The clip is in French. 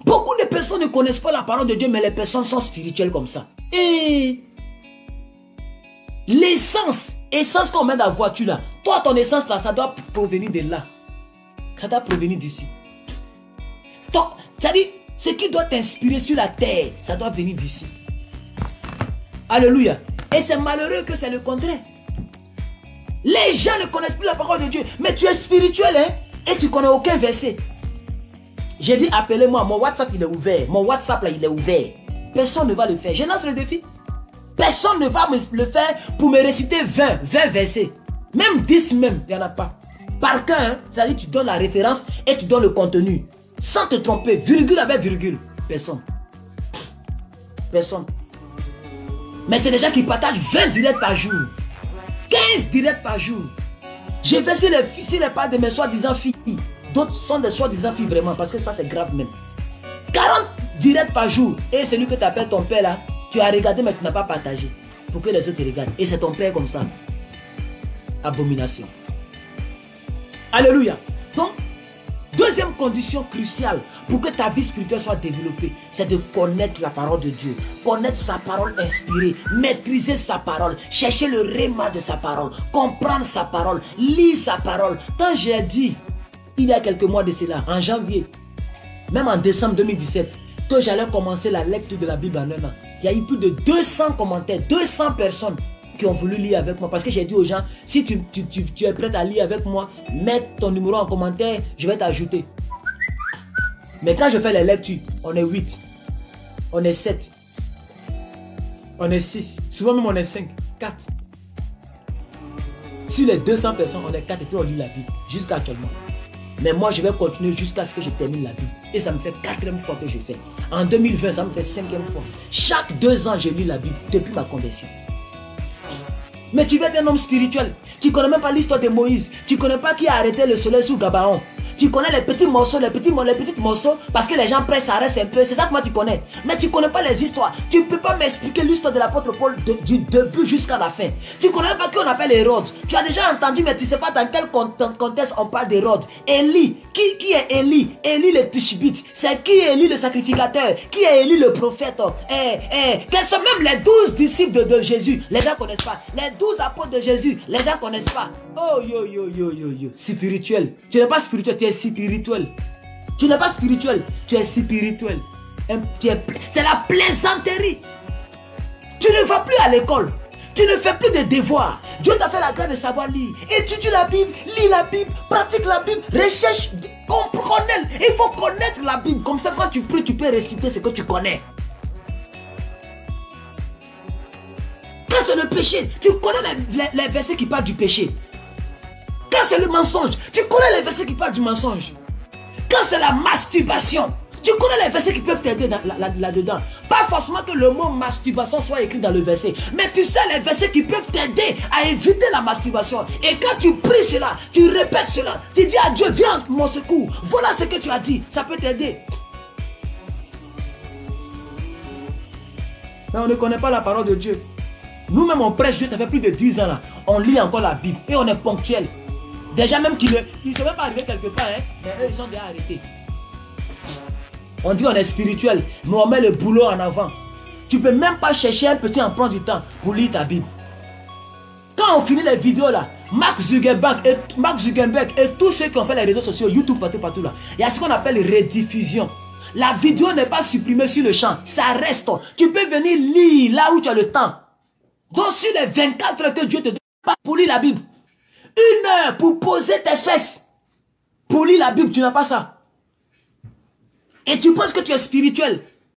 Beaucoup de personnes ne connaissent pas la parole de Dieu, mais les personnes sont spirituelles comme ça. Et l'essence qu'on met dans la voiture là, toi ton essence là, ça doit provenir de là. Ça doit provenir d'ici. C'est-à-dire, ce qui doit t'inspirer sur la terre, ça doit venir d'ici. Alléluia. Et c'est malheureux que c'est le contraire. Les gens ne connaissent plus la parole de Dieu, mais tu es spirituel, hein, et tu ne connais aucun verset. J'ai dit, appelez-moi, mon WhatsApp il est ouvert. Mon WhatsApp là, il est ouvert. Personne ne va le faire. Je lance le défi. Personne ne va me le faire pour me réciter 20 versets. Même 10 même, il n'y en a pas. Par cœur, hein, c'est-à-dire tu donnes la référence et tu donnes le contenu. Sans te tromper, virgule avec virgule. Personne. Personne. Mais c'est des gens qui partagent 20 directs par jour. 15 directs par jour. Je vais si les pas de mes soi-disant filles. D'autres sont des soi-disant filles vraiment. Parce que ça c'est grave même. 40 directs par jour. Et celui que tu appelles ton père là, tu as regardé mais tu n'as pas partagé. Pour que les autres te regardent. Et c'est ton père comme ça. Abomination. Alléluia. Donc, deuxième condition cruciale pour que ta vie spirituelle soit développée, c'est de connaître la parole de Dieu. Connaître sa parole inspirée. Maîtriser sa parole. Chercher le réma de sa parole. Comprendre sa parole. Lire sa parole. Quand j'ai dit, il y a quelques mois de cela, en janvier, même en décembre 2017, que j'allais commencer la lecture de la Bible en un an, il y a eu plus de 200 commentaires, 200 personnes qui ont voulu lire avec moi. Parce que j'ai dit aux gens, si tu es prêt à lire avec moi, mets ton numéro en commentaire, je vais t'ajouter. Mais quand je fais les lectures, on est 8, on est 7, on est 6, souvent même on est 5, 4. Sur les 200 personnes, on est 4 et puis on lit la Bible, jusqu'à actuellement. Mais moi, je vais continuer jusqu'à ce que je termine la Bible. Et ça me fait 4e fois que je fais. En 2020, ça me fait 5e fois. Chaque 2 ans, je lis la Bible depuis ma conversion. Mais tu veux être un homme spirituel. Tu ne connais même pas l'histoire de Moïse. Tu ne connais pas qui a arrêté le soleil sous Gabaon. Tu connais les petits morceaux, les petits morceaux, parce que les gens pressent, ça reste un peu. C'est ça que moi tu connais. Mais tu ne connais pas les histoires. Tu ne peux pas m'expliquer l'histoire de l'apôtre Paul du début jusqu'à la fin. Tu ne connais pas qui on appelle Hérode. Tu as déjà entendu, mais tu ne sais pas dans quel contexte on parle d'Hérode. Élie. Qui est Élie? Élie le Tishbite. C'est qui est Élie le sacrificateur? Qui est Élie le prophète? Quels sont même les 12 disciples de Jésus? Les gens ne connaissent pas. Les 12 apôtres de Jésus, les gens ne connaissent pas. Oh yo yo yo yo yo. Spirituel. Tu n'es pas spirituel, tu es spirituel. Tu n'es pas spirituel, tu es spirituel. C'est la plaisanterie. Tu ne vas plus à l'école. Tu ne fais plus de devoirs. Dieu t'a fait la grâce de savoir lire. Étudie la Bible, lis la Bible, pratique la Bible, recherche, comprends-le. Il faut connaître la Bible. Comme ça, quand tu pries, tu peux réciter ce que tu connais. Quand c'est le péché, tu connais les versets qui parlent du péché. Quand c'est le mensonge, tu connais les versets qui parlent du mensonge. Quand c'est la masturbation, tu connais les versets qui peuvent t'aider là-dedans. Pas forcément que le mot masturbation soit écrit dans le verset, mais tu sais les versets qui peuvent t'aider à éviter la masturbation. Et quand tu pries cela, tu répètes cela, tu dis à Dieu, viens à mon secours. Voilà ce que tu as dit, ça peut t'aider. Mais on ne connaît pas la parole de Dieu. Nous-mêmes on prêche Dieu, ça fait plus de 10 ans là. On lit encore la Bible et on est ponctuel. Déjà même qu'ils ne sont même pas arrivés quelque part, hein, mais eux ils sont déjà arrêtés. On dit on est spirituel, mais on met le boulot en avant. Tu peux même pas chercher un petit emploi du temps pour lire ta Bible. Quand on finit les vidéos là, Mark Zuckerberg et tous ceux qui ont fait les réseaux sociaux, YouTube partout là, il y a ce qu'on appelle rediffusion. La vidéo n'est pas supprimée sur le champ, ça reste. Tu peux venir lire là où tu as le temps. Donc sur les 24 heures que Dieu te donne pour lire la Bible, 1 heure pour poser tes fesses. Pour lire la Bible, tu n'as pas ça. Et tu penses que tu es spirituel.